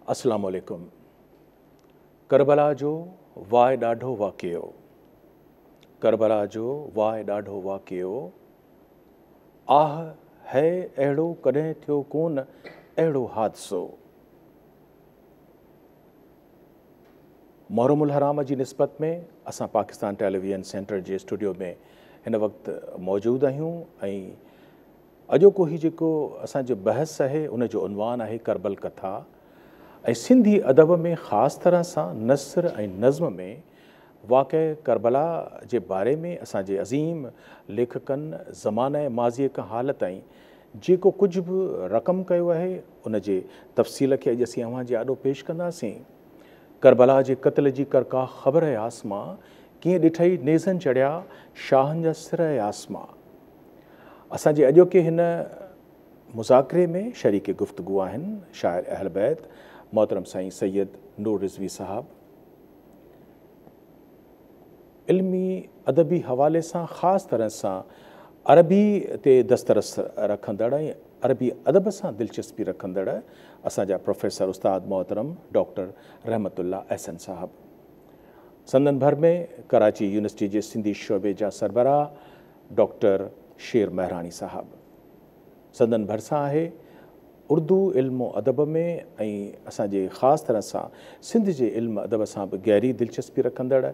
अस्सलामु अलैकुम। करबला जो वाह ॾाढो वाक़ियो, करबला जो वाह ॾाढो वाक़ियो, आह है अहिड़ो कॾहिं थियो कोन अहिड़ो हादिसो। मुहर्रमुल हराम जी निस्बत में असां पाकिस्तान टेलीविज़न सेंटर जे स्टूडियो में हिन वक़्तु मौजूदु आहियूं ऐं अॼोको ही जेको असांजो बहस आहे उन जो उनवान आहे करबल कथा ऐं सिंधी अदब में ख़ासि तरह सां नस्र ऐं नज़्म में वाक़े करबला जे बारे में असांजे अज़ीम लेखकनि ज़माने माज़ीअ खां हाल ताईं जेको कुझु बि रक़म कयो आहे उन जे तफ़सील खे अॼु असीं अव्हां जे आॾो पेश कंदासीं। करबला जे क़त्ल जी करका ख़बर आसमां कीअं ॾिठई नेज़नि चढ़िया शाहनि जा सिर आसमां। असांजे अॼोके हिन मुज़ाकरे में शरीक गुफ़्तगू आहिनि शाइर अहल बैत मोहतरम साईं सैयद नूर रिज़वी साहब। इल्मी अदबी हवाले सां ख़ासि तरह सां अरबी ते दस्तरस रखंदड़ ऐं अरबी अदब सां दिलचस्पी रखंदड़ असांजा प्रोफेसर उस्ताद मोहतरम डॉक्टर रहमतुल्लाह अहसन साहब। संदन भर में कराची यूनिवर्सिटी जे सिंधी शोबे जा सरबराह डॉक्टर शेर महराणी साहब। संदन भरिसां आहे उर्दू इल्मो अदब में ऐं असांजे ख़ासि तरह सां सिंध जे इल्म अदब सां बि गहरी दिलचस्पी रखंदड़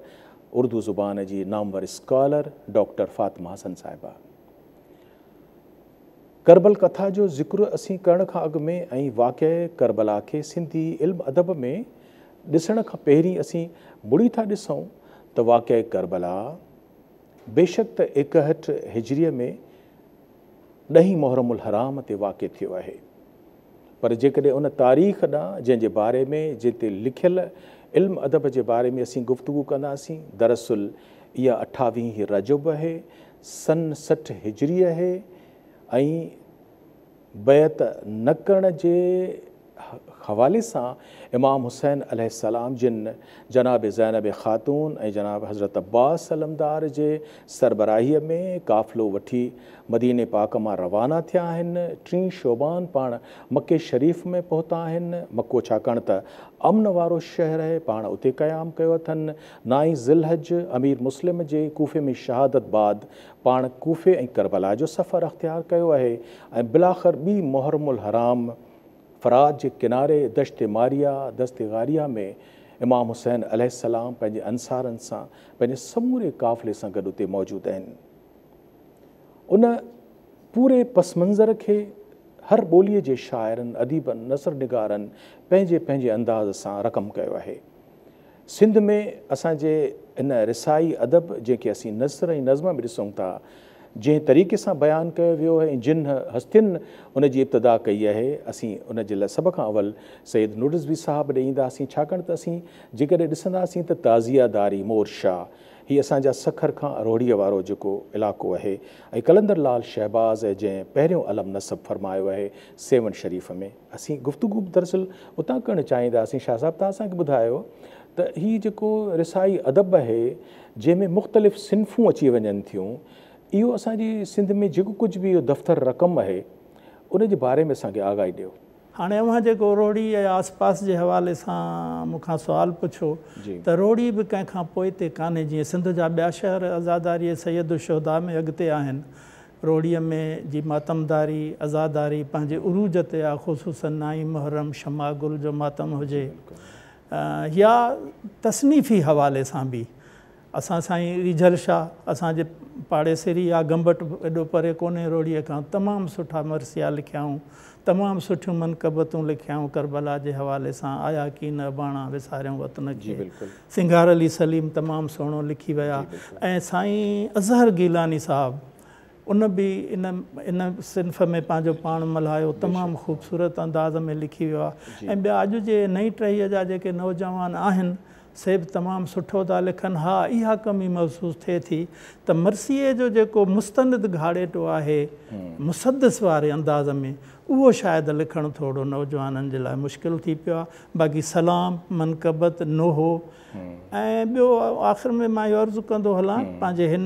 उर्दू ज़ुबान जी नामवर स्कॉलर डॉक्टर फ़ातिमा हसन साहिबा। करबल कथा जो ज़िक्र असीं करण खां अॻु में ऐं वाक़े करबला खे सिंधी इल्म अदब में ॾिसण खां पहिरीं असीं मुड़ी था ॾिसूं त वाक़े करबला बेशक त 61 हिजरीअ में 10 मुहर्रमुल हराम ते वाक़े थियो आहे, पर जेकॾहिं उन तारीख़ ॾांहुं जंहिंजे बारे में जिते लिखियल इल्म अदब जे बारे में असीं गुफ़्तगू कंदासीं, दरअसल इहा 28 रजब आहे, सन 60 हिजरी आहे ऐं बैत न करण जे हवाले सां इमाम हुसैन अलैहिस्सलाम जिन जनाब ज़ैनब ख़ातून ऐं जनाब हज़रत अब्बास अलमदार जे सरबराहीअ में काफ़िलो वठी मदीने पाक मां रवाना थिया आहिनि। 3 शोबान पाण मके शरीफ़ में पहुता आहिनि। मको छाकाणि त अमन वारो शहर आहे, पाण उते क़याम कयो अथनि। 9 ज़िलहज अमीर मुस्लिम जे कूफ़े में शहादत बाद पाण कूफ़े ऐं करबला जो सफ़र अख़्तियार कयो आहे ऐं बिलाख़िर 2 मुहर्रमुल हराम फ़रात जे किनारे दश्त मारिया दस्त गारिया में इमाम हुसैन अलैहिस्सलाम पंहिंजे अंसारनि सां पंहिंजे समूरे काफ़िले सां गॾु उते मौजूदु आहिनि। उन पूरे पस मंज़र खे हर ॿोलीअ जे शाइरनि अदीबनि नसर निगारनि पंहिंजे पंहिंजे अंदाज़ सां रक़म कयो आहे। सिंध में असांजे इन रिसाई अदब जंहिंखे असीं नसर ऐं नज़्म में ॾिसूं था, जंहिं तरीक़े सां बयानु कयो वियो आहे ऐं जिन हस्तियुनि उन जी इब्तिदा कई आहे, असीं उन जे लाइ सभ खां अवल सैयद नूर रिज़वी साहब ॾे ईंदासीं, छाकाणि त असीं जेकॾहिं ॾिसंदासीं त ताज़ियादारी मोरशाह हीअ असांजा सखर खां अरोड़ीअ वारो जेको इलाइक़ो आहे ऐं कलंदर लाल शहबाज़ जंहिं पहिरियों अलम नसब फरमायो आहे 7 शरीफ़ में। असीं गुफ़्तगू दरअसल उतां करणु चाहींदासीं। शाह साहिबु तव्हां असांखे ॿुधायो त हीअ जेको रिसाई अदब आहे जंहिंमें मुख़्तलिफ़ सिन्फ़ूं अची वञनि थियूं, इहो असांजी सिंध में जेको कुझु बि इहो दफ़्तर रक़म आहे उन जे बारे में असांखे आगाही ॾियो। हाणे अव्हां जेको रोड़ी ऐं आसपास जे हवाले सां मूंखां सुवाल पुछो त रोड़ी बि कंहिंखां पोइ ते कान्हे। जीअं सिंध जा ॿिया शहर आज़ादारी सैयद शुहदा में अॻिते आहिनि, रोड़ीअ में जी मातमदारी आज़ादारी पंहिंजे उरूज ते आहे, ख़ुसूसन 9 मुहर्रम शमा गुल जो मातम हुजे या तसनीफ़ी हवाले सां बि असां साईं रिझल शाह असांजे पाड़ेसिरी या गंबट एॾो परे कोन्हे रोड़ीअ खां, तमामु सुठा मरसिया लिखियाऊं, तमामु सुठियूं मनक़बतूं लिखियाऊं करबला जे हवाले सां, आया की न बाणा विसारियूं वतन खे। सिंगार अली सलीम तमामु सुहिणो लिखी विया ऐं साईं अज़हर गीलानी साहब उन बि इन सिन्फ़ में पंहिंजो पाण मल्हायो, तमामु ख़ूबसूरत अंदाज़ में लिखी वियो आहे। ऐं ॿिया अॼु जे नई टहीअ जा जेके नौजवान आहिनि से बि तमामु सुठो था लिखनि। हा, इहा कमी महसूसु थिए थी त मर्सीअ जो जेको मुस्तंद घाड़ेटो आहे मुसदस वारे अंदाज़ में, उहो शायदि लिखणु थोरो नौजवाननि जे लाइ मुश्किल थी पियो आहे। बाक़ी सलाम, मनक़बत, नोहो ऐं ॿियो आख़िर में मां इहो अर्ज़ु कंदो हलां पंहिंजे हिन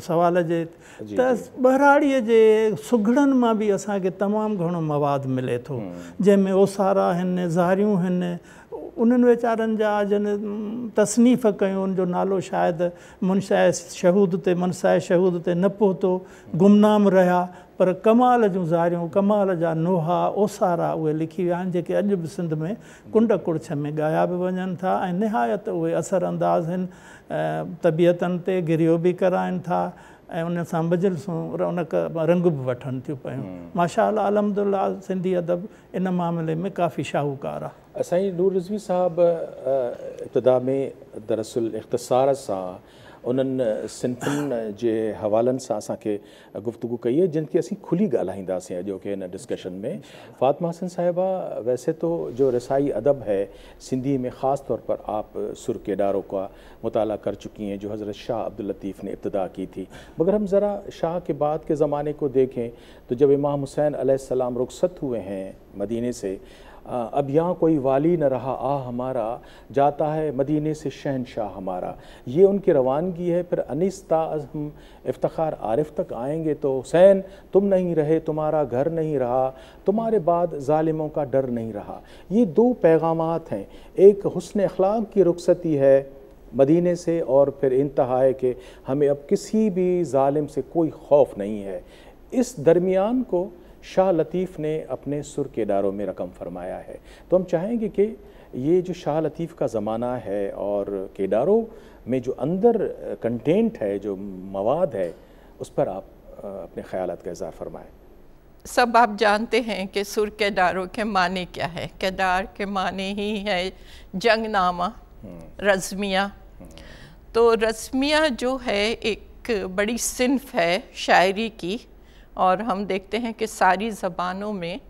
सवाल जे त ॿहिराड़ीअ जे सुघड़नि मां बि असांखे तमामु घणो मवादु मिले थो, जंहिंमें ओसारा आहिनि, ज़ारियूं आहिनि। उन्हनि वीचारनि जा जन तसनीफ़ कयूं, उनजो नालो शायदि मुनसाए शहूद ते न पहुतो, गुमनाम रहिया, पर कमाल जूं ज़ारियूं, कमाल जा नोहा, ओसारा उहे लिखी विया आहिनि, जेके अॼु बि सिंध में कुंड कुड़छ में ॻाया बि वञनि था ऐं निहायत उहे असर अंदाज़ आहिनि, तबियतनि ते गिरियो बि कराइनि था ऐं उन सां मजलिसूं उनक रंग बि वठनि थियूं पियूं। माशाअल्लाह, अलहमदुलिल्लाह, सिंधी अदब इन मामले में काफ़ी शाहूकार आहे। साईं नूर रिज़वी साहब इब्तिदा में दरअसल इख़्तिसार सां उन्हनि सिंफ़ुनि जे हवालनि सां असांखे गुफ़्तगू कई है, जिनकी असीं खुली ॻाल्हाईंदासीं अॼोके हिन डिस्कशन में। फ़ातिमा हसन साहिबा, वैसे तो जो रसाई अदब है सिंधी में, ख़ास तौर पर आप सुर के डारों का मुताला कर चुकी हैं, जो हज़रत शाह अब्दुल लतीफ़ ने इब्तिदा की थी। मगर हम ज़रा शाह के बाद के ज़माने को देखें तो जब इमाम हुसैन अलैहिस्सलाम रुखसत हुए हैं मदीने से, अब यहाँ कोई वाली न रहा हमारा, जाता है मदीने से शहनशाह हमारा, ये उनकी रवानगी है। फिर अनिस्ता हम इफ्तिखार आरिफ तक आएंगे तो हुसैन तुम नहीं रहे, तुम्हारा घर नहीं रहा, तुम्हारे बाद ज़ालिमों का डर नहीं रहा। ये दो पैगामात हैं, एक हुस्न अखलाक की रुखसती है मदीने से, और फिर इंतहा है कि हमें अब किसी भी ज़ालिम से कोई खौफ नहीं है। इस दरमियान को शाह लतीफ़ ने अपने सुर के दारों में रकम फरमाया है। तो हम चाहेंगे कि ये जो शाह लतीफ़ का ज़माना है और केदारों में जो अंदर कंटेंट है, जो मवाद है, उस पर आप अपने ख़यालात का इज़हार फरमाएं। सब आप जानते हैं कि सुर केदारों के माने क्या है। केदार के माने ही है जंगनामा, रज़मिया। तो रज़मिया जो है एक बड़ी सिन्फ है शायरी की, और हम देखते हैं कि सारी ज़बानों में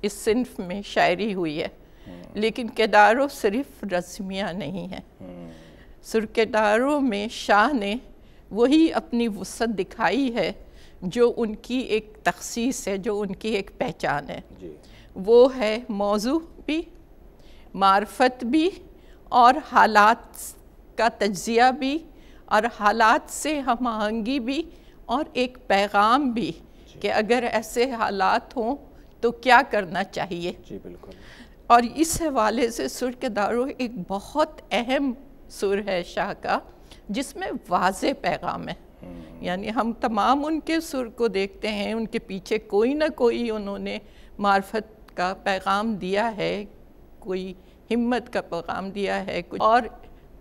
इस सिन्फ में शायरी हुई है। लेकिन केदारों सिर्फ रज़मिया नहीं है। सुर केदारों में शाह ने वही अपनी वुसअत दिखाई है जो उनकी एक तख़सीस है, जो उनकी एक पहचान है। वो है मौजू भी, मार्फत भी, और हालात का तज्ज़िया भी, और हालात से हम आहंगी भी, और एक पैगाम भी कि अगर ऐसे हालात हों तो क्या करना चाहिए। जी बिल्कुल। और इस हवाले से सुर के दारो एक बहुत अहम सुर है शाह का, जिसमें वाज़े पैगाम है। यानी हम तमाम उनके सुर को देखते हैं, उनके पीछे कोई ना कोई उन्होंने मार्फत का पैगाम दिया है, कोई हिम्मत का पैगाम दिया है कुछ। और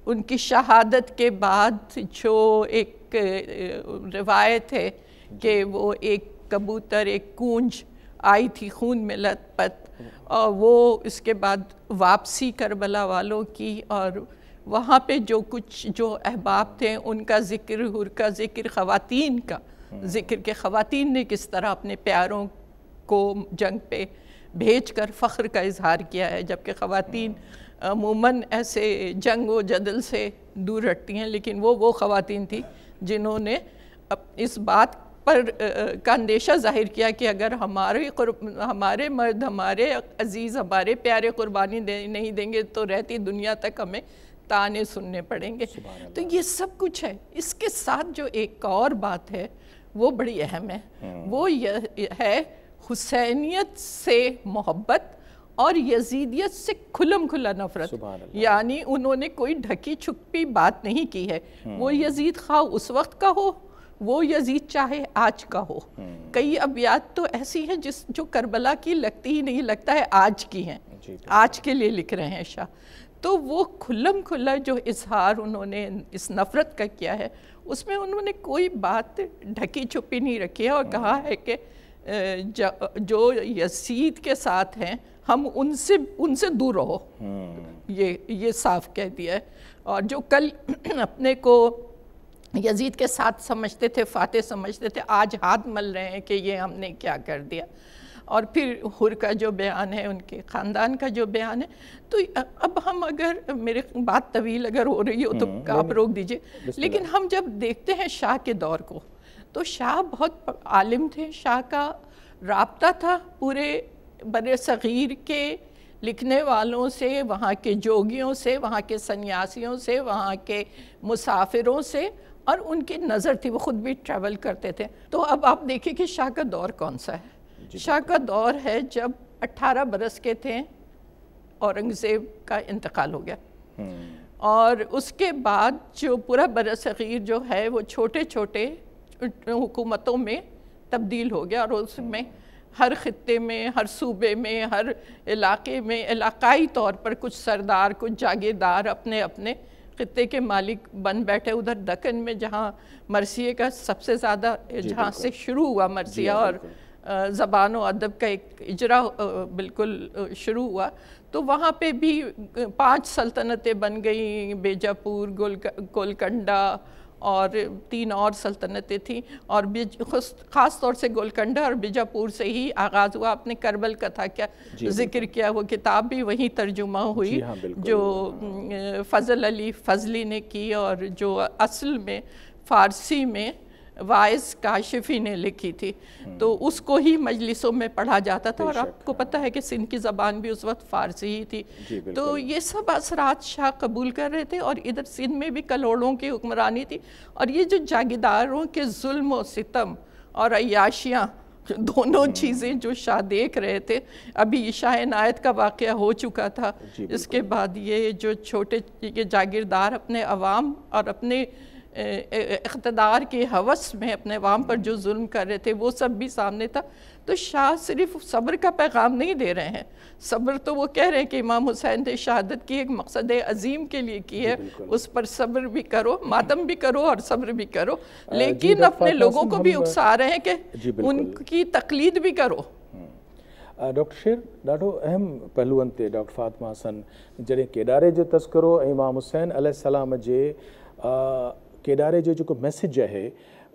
उनकी शहादत के बाद जो एक रिवायत है कि वो एक कबूतर, एक कूंज आई थी खून में लथपथ, और वो इसके बाद वापसी करबला वालों की, और वहाँ पे जो कुछ जो अहबाब थे उनका ज़िक्र, हुर का ज़िक्र, ख़वातीन का ज़िक्र के ख़वातीन ने किस तरह अपने प्यारों को जंग पे भेज कर फ़ख्र का इजहार किया है, जबकि ख़वातीन अमूमन ऐसे जंग व जदल से दूर हटती हैं। लेकिन वो ख़वातीन थी जिन्होंने इस बात पर का अंदेशा ज़ाहिर किया कि अगर हमारे मर्द, हमारे अज़ीज़, हमारे प्यारे कुर्बानी नहीं देंगे तो रहती दुनिया तक हमें ताने सुनने पड़ेंगे। तो ये सब कुछ है। इसके साथ जो एक और बात है वो बड़ी अहम है, वो यह है हुसैनियत से मोहब्बत और यजीदियत से खुलम खुला नफ़रत। यानी उन्होंने कोई ढकी छुपी बात नहीं की है। वो यजीद खा उस वक्त का हो, वो यजीद चाहे आज का हो। कई अबियात तो ऐसी हैं जो करबला की लगती ही नहीं, लगता है आज की हैं, आज के लिए लिख रहे हैं शाह। तो वो खुल्लम खुल्ला जो इजहार उन्होंने इस नफ़रत का किया है, उसमें उन्होंने कोई बात ढकी छुपी नहीं रखी है, और कहा है कि जो यजीद के साथ हैं हम उनसे दूर रहो, ये साफ कह दिया है। और जो कल अपने को यजीद के साथ समझते थे, फातेह समझते थे, आज हाथ मल रहे हैं कि ये हमने क्या कर दिया। اور پھر حر کا جو بیان ہے، ان کے خاندان کا جو بیان ہے. تو اب ہم اگر میرے بات طویل اگر ہو رہی ہو تو آپ روک دیجئے، لیکن ہم جب دیکھتے ہیں شاہ کے دور کو تو شاہ بہت عالم تھے. شاہ کا رابطہ تھا پورے بر صغیر کے لکھنے والوں سے، وہاں کے جوگیوں سے، وہاں کے سنیاسیوں سے، وہاں کے مسافروں سے، اور ان کی نظر تھی، وہ خود بھی ٹریول کرتے تھے. تو اب آپ دیکھیں کہ شاہ کا دور کون سا ہے. شاہ کا دور ہے جب 18 برس کے تھے اورنگزیب کا انتقال ہو گیا، اور اس کے بعد جو پورا بر صغیر جو ہے وہ چھوٹے چھوٹے حکومتوں میں تبدیل ہو گیا، اور اس میں ہر خطے میں، ہر صوبے میں، ہر علاقے میں علاقائی طور پر کچھ سردار، کچھ جاگیردار اپنے اپنے خطے کے مالک بن بیٹھے. ادھر دکن میں جہاں مرثیے کا سب سے زیادہ جہاں سے شروع ہوا مرثیہ اور زبان و ادب کا ایک اجرا بالکل شروع ہوا، تو وہاں پہ بھی 5 سلطنتیں بن گئیں، بیجاپور، گولکنڈہ اور 3 اور سلطنتیں تھیں، اور خاص طور سے گولکنڈہ اور بیجاپور سے ہی آغاز ہوا. آپ نے کربل کتھا کیا ذکر کیا، وہ کتاب بھی وہیں ترجمہ ہوئی جو فضل علی فضلی نے کی، اور جو اصل میں فارسی میں وائز کاشفی نے لکھی تھی. تو اس کو ہی مجلسوں میں پڑھا جاتا تھا، اور آپ کو پتہ ہے کہ سندھ کی زبان بھی اس وقت فارسی ہی تھی. تو یہ سب اثرات شاہ قبول کر رہے تھے، اور ادھر سندھ میں بھی کلوڑوں کی حکمرانی تھی. اور یہ جو جاگیرداروں کے ظلم و ستم اور عیاشیاں دونوں چیزیں جو شاہ دیکھ رہے تھے، ابھی شاہ عنایت کا واقعہ ہو چکا تھا، اس کے بعد یہ جو چھوٹے جاگیردار اپنے عوام اور اپنے اقتدار کے ہوس میں اپنے عوام پر جو ظلم کر رہے تھے وہ سب بھی سامنے تھا. تو شاہ صرف صبر کا پیغام نہیں دے رہے ہیں، صبر تو وہ کہہ رہے ہیں کہ امام حسین نے شہادت کی ایک مقصد عظیم کے لیے کی ہے، اس پر صبر بھی کرو، ماتم بھی کرو اور صبر بھی کرو، لیکن اپنے لوگوں کو بھی اکسا رہے ہیں کہ ان کی تقلید بھی کرو. ڈاکٹر شیر ڈاढो اہم پہلوؤں تے ڈاکٹر فاطمہ حسن جڏहिं केॾारे जो तस्करो ऐं इमाम हुसैन अलैहिस्सलाम जे केॾारे जो जेको मैसेज आहे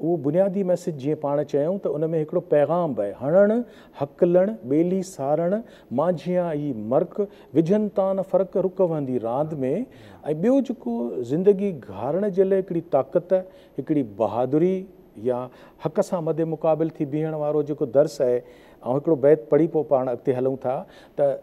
उहो बुनियादी मैसेज जीअं पाण चयूं त उन में हिकिड़ो पैगाम बि आहे, हणणु हकलणु ॿेली सारणु मांझियां ई मर्क विझनि था न फ़र्क़ु रुक वहंदी रांदि में. ऐं ॿियो जेको ज़िंदगी घारण जे लाइ हिकिड़ी ताक़त, हिकिड़ी बहादुरी या हक़ सां मदे मुक़ाबिल थी बीहण वारो जेको दर्स आहे. ऐं हिकिड़ो बैत पढ़ी पोइ पाण अॻिते हलूं था त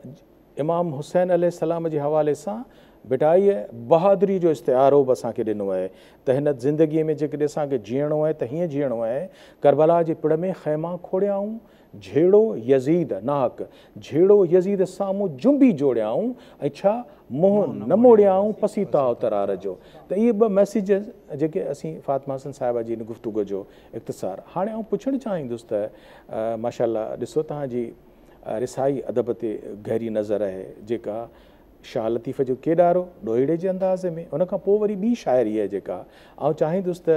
इमाम हुसैन अलैहिस्सलाम जे हवाले सां बेटा इहा बहादुरी जो इश्तिहारो बि असांखे ॾिनो आहे त हिन ज़िंदगीअ में जेकॾहिं असांखे जीअणो आहे त हीअं जीअणो आहे. करबला जे पिड़ में ख़ैमा खोड़ियाऊं, झेड़ो यज़ीद नाहक, झेड़ो यज़ीद साम्हूं जुंबी जोड़ियाऊं, ऐं छा मुंहुं न मोड़ियाऊं पसीता तरार जो. त इहे ॿ मैसेज जेके असीं फातिमा हसन साहिबा जी गुफ़्तगू जो इख़्तिसार. हाणे आउं पुछणु चाहींदुसि त माशाअल्लाह ॾिसो तव्हांजी रिसाई अदब ते गहरी नज़र आहे जेका शाह लतीफ़ जो केॾारो ॾोहीड़े जे अंदाज़े में, उन खां पोइ वरी ॿी शाइरी आहे जेका आउं चाहींदुसि त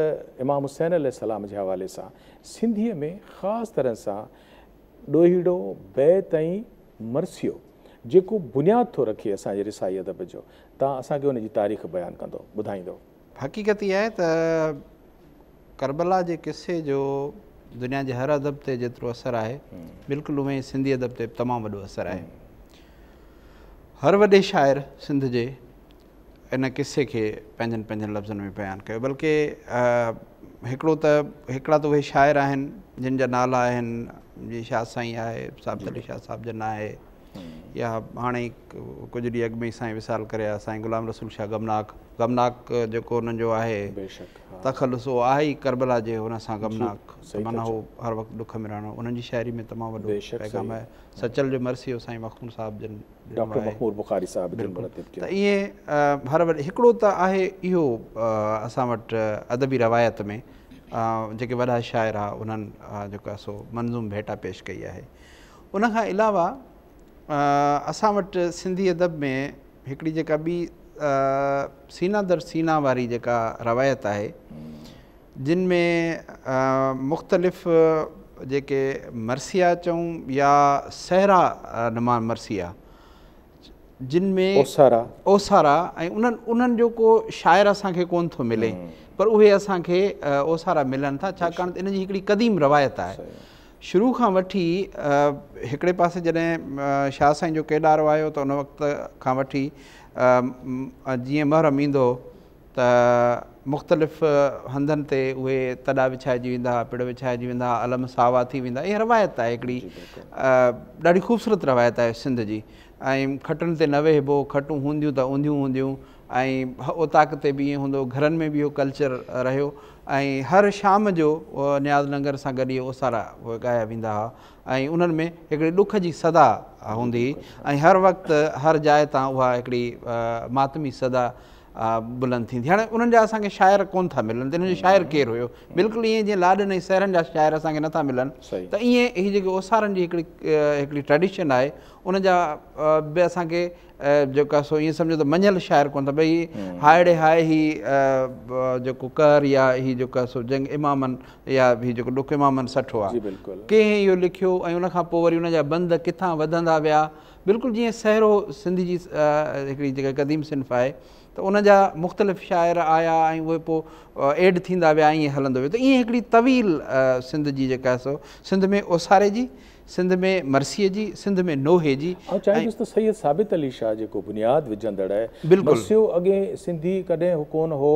इमाम हुसैन अलैहिस्सलाम जे हवाले सां सिंधीअ में ख़ासि तरह सां ॾोहीड़ो बैत ऐं मरसियो जेको बुनियादु थो रखे असांजे रिसाई अदब जो, तव्हां असांखे उन जी तारीख़ बयानु कंदो, ॿुधाईंदो. हक़ीक़त इहा आहे त करबला जे किसे जो दुनिया जे हर अदब ते जेतिरो असरु आहे बिल्कुलु उहे सिंधी अदब ते तमामु वॾो असरु आहे. हर वॾे शाइर सिंध जे इन किसे खे पंहिंजनि पंहिंजनि लफ़्ज़नि में बयानु कयो. बल्कि हिकिड़ा त उहे शाइर आहिनि जिन जा नाला आहिनि जीअं शाह साईं आहे, साबित अली शाह साहिब जन आहे, या हाणे कुझु ॾींहं अॻु में ई साईं विसाल करे साईं गुलाम रसूल शाह गमनाक जेको हुननि जो आहे तख़ल्लुस उहो आहे ई करबला जे हुन सां गमनाक, माना उहो हर वक़्तु ॾुख में रहणो. उन्हनि जी शाइरी में तमामु वॾो पैगाम आहे. सचल जो मरसी हो साईं मखमूद साहिब जन, डॉक्टर महमूद बुखारी साहिब जन. त ईअं हर वॾे हिकिड़ो त आहे इहो असां वटि अदबी रवायत में जेके वॾा शाइर आहे उन्हनि जेका सो मंज़ूम भेटा पेश कई आहे. उनखां अलावा असां वटि सिंधी अदब में हिकिड़ी जेका ॿी सीना दर सीना वारी जेका रवायत आहे जिन में मुख़्तलिफ़ जेके मरसिया चऊं या सहरा नमा मरसिया जिन में ओसारा ऐं उन्हनि जो को शाइर असांखे कोन थो मिले, पर उहे असांखे ओसारा मिलनि था छाकाणि त इन जी हिकिड़ी क़दीम रवायत आहे. शुरू खां वठी हिकिड़े पासे जॾहिं शाह साईं जो केॾारो आयो त उन वक़्त खां वठी जीअं महरम ईंदो त मुख़्तलिफ़ हंधनि ते उहे तॾा विछाइजी वेंदा, पिड़ विछाइजी वेंदा, अलम सावा थी वेंदा। इहा रवायत आहे हिकिड़ी, ॾाढी ख़ूबसूरत रवायत आहे सिंध जी। ऐं खटनि ते न वेहिबो, खटूं हूंदियूं त ऊंधियूं हूंदियूं, ऐं उताक ते बि ईअं हूंदो, घरनि में बि इहो कल्चर रहियो। ऐं हर शाम जो न्याज़ लंगर सां गॾु इहे ओसारा ॻाया वेंदा हुआ, ऐं उन्हनि में हिकिड़ी ॾुख जी सदा हूंदी हुई, ऐं हर वक़्तु हर जाइ तां उहा हिकिड़ी मातमी सदा बुलंद थींदी। हाणे उन्हनि जा असांखे शाइर कोन था मिलनि, त हिन जो शाइर केरु हुयो? बिल्कुलु ईअं जीअं लाॾनि ऐं सहरनि जा शाइर असांखे नथा मिलनि, त ईअं हीअ जेके ओसारनि जी हिकिड़ी ट्रेडिशन आहे, उन जा बि असांखे जेका सो ईअं सम्झो त मञियल शाइर कोन था। भई हायड़े हाय ही जेको कर या ही जेका सो जंग इमामनि या ही जेको ॾुख इमामनि सठो आहे, कंहिं इहो लिखियो ऐं उनखां पोइ वरी उन जा बंद किथां वधंदा विया। बिल्कुलु जीअं सहरो सिंधी जी हिकिड़ी जेका क़दीम सिन्फ़ आहे, त उन जा मुख़्तलिफ़ शाइर आया ऐं उहे पोइ एड थींदा विया, ईअं हलंदो वियो। त ईअं हिकिड़ी तवील सिंध जी जेका सो, सिंध में ओसारे जी, सिंध में मरसीअ जी, सिंध में नोहे जी। ऐं चाहींदुसि त सैयद साबित अली शाह जेको बुनियादु विझंदड़ आहे, बिल्कुलु मरसियो अॻे सिंधी कॾहिं कोन हो,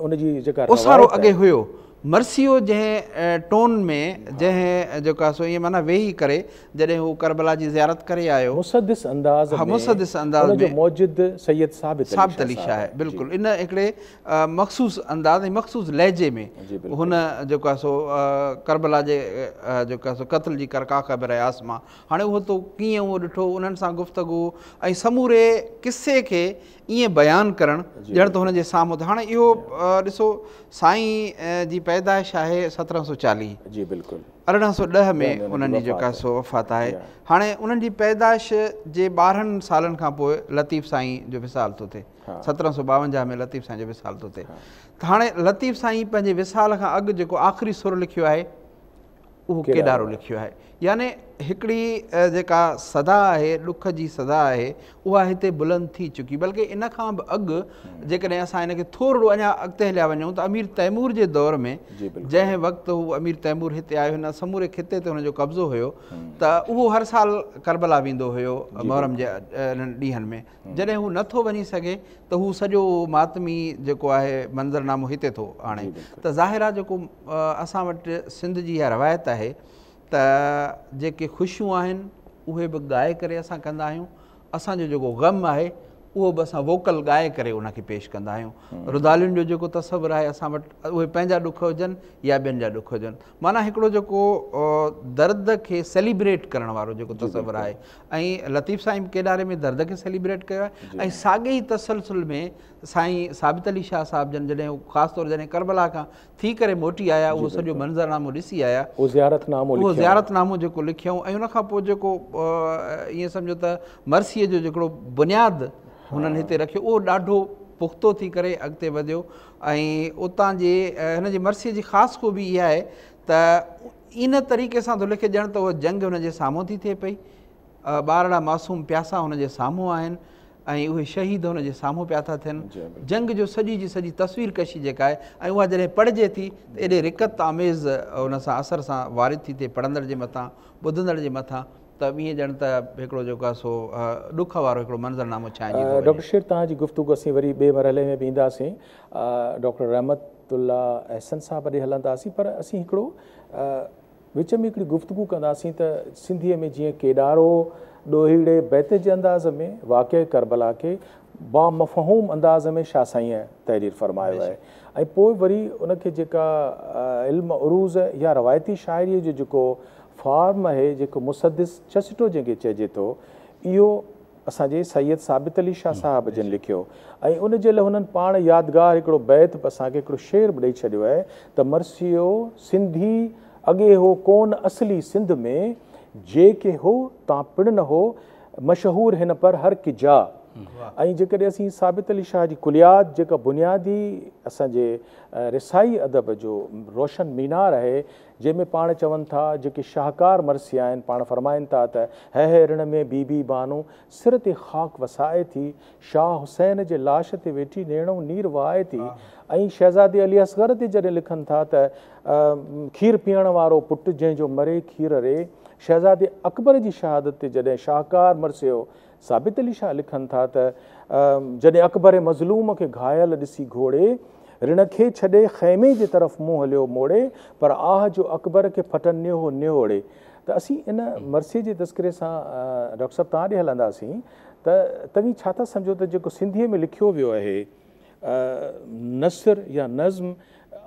उनजी जेका ओसारो अॻे हुयो। मरसियो जंहिं टोन में, जंहिं जेका सो ईअं माना वेही करे जॾहिं हू करबला जी ज़ियारत करे आयो, मुसद्दिस अंदाज़ में, मुसद्दिस अंदाज़ में मौजूद सैयद साबित अली शाह आहे। बिल्कुलु इन हिकिड़े मख़सूस अंदाज़ ऐं मख़सूस लहजे में हुन जेका सो करबला जे जेका सो क़त्ल जी करका ख़बर आहे आसमां। हाणे उहो तो कीअं उहो ॾिठो, उन्हनि सां गुफ़्तगू ऐं समूरे किसे खे ईअं बयानु करणु ॼण त हुनजे साम्हूं। हाणे इहो ॾिसो, साईं जी पैदाइश आहे 1740 जी, बिल्कुलु 1810 में उन्हनि जी जेका सो वफ़ात आहे। हाणे उन्हनि जी पैदाइश जे 12 सालनि खां पोइ लतीफ़ साईं जो विसाल थो थिए, 1752 में लतीफ़ साईं जो विसाल थो थिए। त हाणे लतीफ़ साईं पंहिंजे विसाल खां अॻु जेको आख़िरी सुर लिखियो आहे, उहो केॾारो लिखियो आहे। यानी हिकिड़ी जेका सदा आहे, ॾुख जी सदा आहे, उहा हिते बुलंद थी चुकी। बल्कि इन खां बि अॻु जेकॾहिं असां हिनखे थोरो अञा अॻिते हलिया वञूं त अमीर तैमूर जे दौर में, जंहिं वक़्तु हू अमीर तैमूर हिते आयो, हिन समूरे खिते ते हुनजो कब्ज़ो हुयो, त उहो हर साल करबला वेंदो हुयो मुहर्रम जे इन्हनि ॾींहंनि में। जॾहिं हू नथो वञी सघे त हू सॼो मातमी जेको आहे मंज़रनामो हिते थो आणे। त ज़ाहिर आहे जेको असां वटि सिंध जी इहा रवायत आहे त जेके ख़ुशियूं आहिनि उहे बि ॻाए करे असां कंदा आहियूं, असांजो जेको ग़म आहे उहो बि असां वोकल ॻाए करे उनखे पेश कंदा आहियूं। रुदालियुनि जो जेको तसवुरु आहे असां वटि, उहे पंहिंजा ॾुख हुजनि या ॿियनि जा ॾुख हुजनि, माना हिकिड़ो जेको दर्द खे सेलिब्रेट करण वारो जेको तसवुरु आहे। ऐं लतीफ़ साईं केॾारे में दर्द खे सेलिब्रेट कयो आहे। ऐं साॻे ई तसलसल में साईं साबित अली शाह साहिब जन जॾहिं हू ख़ासि तौरु जॾहिं करबला खां थी करे मोटी आया, उहो सॼो मंज़रनामो ॾिसी आया, उहो ज़ियारतनामो जेको लिखियऊं। ऐं उनखां पोइ जेको ईअं सम्झो त मरसीअ जो जेको बुनियादु हुननि हिते रखियो, उहो ॾाढो पुख़्तो थी करे अॻिते वधियो। ऐं उतां जे हिन जी मरसीअ जी ख़ासि ख़ूबी इहा आहे त इन तरीक़े सां थो लिखे ॼण त उहा जंग हुनजे साम्हूं थी थिए पई, ॿारड़ा मासूम प्यासा हुनजे साम्हूं आहिनि ऐं उहे शहीद हुनजे साम्हूं पिया था थियनि। जंग जो सॼी जी सॼी तस्वीर कशी जेका आहे, ऐं उहा जॾहिं पढ़िजे थी त एॾे रिकत आमेज़ हुन सां असर सां वारिद थी थिए पढ़ंदड़ जे मथां, ॿुधंदड़ जे मथां, त ईअं ॼण त हिकिड़ो जेको आहे सो ॾुख वारो हिकिड़ो मंज़रनामो छांइजी थो वञे। डॉक्टर शेर, तव्हांजी गुफ़्तगू असीं वरी ॿिए मरहले में बि ईंदासीं, डॉक्टर रहमतुल्ला अहसन साहब ॾे हलंदासीं, पर असीं हिकिड़ो विच में हिकिड़ी गुफ़्तगू कंदासीं त सिंधीअ में जीअं केॾारो ॾोहीड़े बैत जे अंदाज़ में वाक़िए करबला खे बामफ़हूम अंदाज़ में शाह साईं तहरीर फरमायो आहे। ऐं पोइ वरी उनखे जेका इल्म उरूज़ या रवायती शाइरीअ जो जेको फॉर्म आहे, जेको मुसद्दिस चसिटो जंहिंखे चइजे थो, इहो असांजे सैयद साबित अली शाह साहिब जन लिखियो। ऐं उन जे लाइ हुननि पाण यादगार हिकिड़ो बैत बि असांखे हिकिड़ो शेर बि ॾेई छॾियो आहे त मरसियो सिंधी अॻे हो कोन असली सिंध में, जेके हो तां पिण न हो मशहूर हिन पर हर की जा। ऐं जेकॾहिं असीं साबित अली शाह जी कुलियात जेका बुनियादी असांजे रिसाई अदब जो रोशन मीनार आहे, जंहिंमें पाण चवनि था जेके शाहकार मरसी आहिनि, पाण फरमाइनि था त है ऋण में बीबी बानो सिर ते ख़ाक वसाए थी, शाह हुसैन जे लाश ते वेठी नेणो नीर वहाए थी। ऐं शहज़ादे अली असगर ते जॾहिं लिखनि था त खीर पीअण वारो पुटु जंहिंजो मरे खीर रे। शहज़ादे अकबर जी शहादत ते जॾहिं शाहकार मरसियो, साबित अली शाह लिखनि था त जॾहिं अकबर मज़लूम खे घायल ॾिसी घोड़े, ऋण खे छॾे ख़ैमे जे तरफ़ मुंहुं हलियो मोड़े, पर आह जो अकबर खे फटनि निहो निहोड़े। त असीं इन मरसीअ जे तस्करे सां डॉक्टर साहिबु तव्हां ॾे हलंदासीं त तव्हीं छा था सम्झो त जेको सिंधीअ में लिखियो वियो आहे नसर या नज़्म,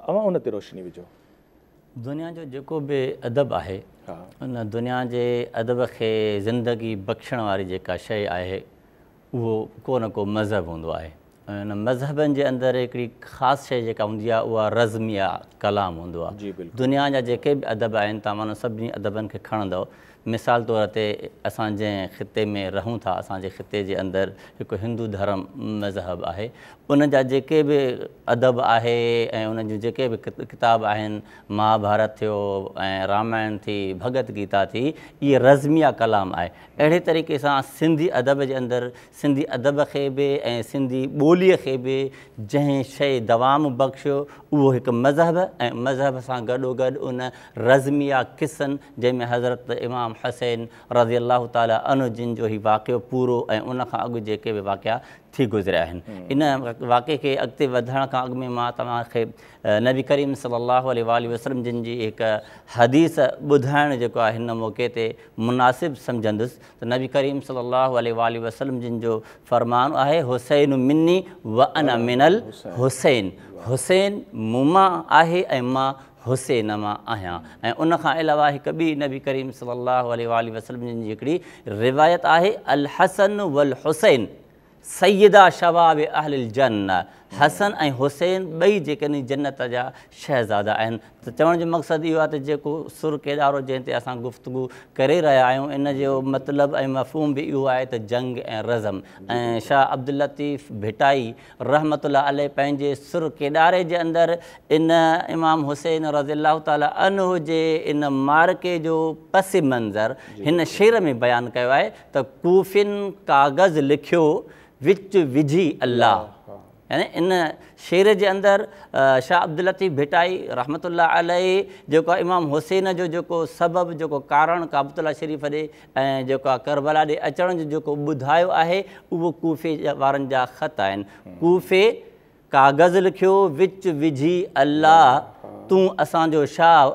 अवां उन ते रोशनी विझो। दुनिया जो जेको बि अदब आहे, उन दुनिया जे अदब खे ज़िंदगी बख़्शण वारी जेका शइ आहे उहो को न को मज़हब हूंदो आहे। उन मज़हबनि जे अंदरि हिकिड़ी ख़ासि शइ जेका हूंदी आहे उहा रज़्म या कलाम हूंदो आहे। दुनिया जा जेके बि अदब आहिनि, तव्हां माना सभिनी अदबनि खे खणंदव। मिसाल तौर ते असां जंहिं ख़िते में रहूं था, असांजे ख़िते जे अंदरि हिकु हिंदू धर्म मज़हब आहे। उन जा जेके बि अदब आहे ऐं उन जूं जेके बि किताब आहिनि, महाभारत थियो ऐं रामायण थी, भगत गीता थी, इहे रज़्मिया कलाम आहे। अहिड़े तरीक़े सां सिंधी अदब जे अंदरि सिंधी अदब खे बि ऐं सिंधी ॿोलीअ खे बि जंहिं शइ दवाम बख़्शियो उहो हिकु मज़हब, ऐं मज़हब सां गॾोगॾु उन रज़्मिया किसनि जंहिंमें हज़रत इमाम हुसैन रज़ी अल्लाह ताला अन्हु जिन जो ही वाक़ियो पूरो ऐं उन खां अॻु जेके बि वाक़िया थी गुज़रिया आहिनि। इन वाक़े खे अॻिते वधण खां अॻु में मां तव्हांखे नबी करीम सल्लल्लाहु अलैहि वसल्लम जिन जी हिकु हदीस ॿुधाइणु जेको आहे हिन मौक़े ते मुनासिब सम्झंदुसि त नबी करीम सल्लल्लाहु अलैहि वसल्लम जिन जो फ़रमान आहे, हुसैन मिन्नी व अना मिनल हुसैन। हुसैन मूंमां आहे ऐं मां हुसैन मां आहियां। ऐं उन खां अलावा हिकु ॿी नबी करीम सल्लल्लाहु अलैहि वसल्लम जिन जी हिकिड़ी रिवायत आहे, अल हसन वल हुसैन सैयदा शबाब अहलिल जन्नह। हसन ऐं हुसैन ॿई जेकॾहिं जन्नत जा शहज़ादा आहिनि। त चवण जो मक़सदु इहो आहे त जेको सुर केॾारो जंहिं ते असां गुफ़्तगू करे रहिया आहियूं, इन जो मतिलबु ऐं मफ़हूम बि इहो आहे त जंग ऐं रज़म। ऐं शाह अब्दुल लतीफ़ भिटाई रहमतुल्लाह अलैह पंहिंजे सुर केॾारे जे अंदरि इन इमाम हुसैन रज़ी अल्लाह ताला अन्हु जे इन मारके जो पस मंज़र हिन शेर में बयानु कयो आहे त कूफ़िन काग़ज़ लिखियो विच विझी अल्लाह। यानी इन शेर जे अंदरि शाह अब्दुल लतीफ़ भिटाई रहमतुल्लाह अलैह जेको इमाम हुसैन जो जेको सबबु जेको कारण काबतुल्लाह शरीफ़ ॾे ऐं जेको करबला ॾे अचण जो जेको ॿुधायो आहे उहो कूफ़े वारनि जा ख़त आहिनि। कूफ़े काग़ज़ लिखियो विच विझी अल्लाह, तूं असांजो शाह,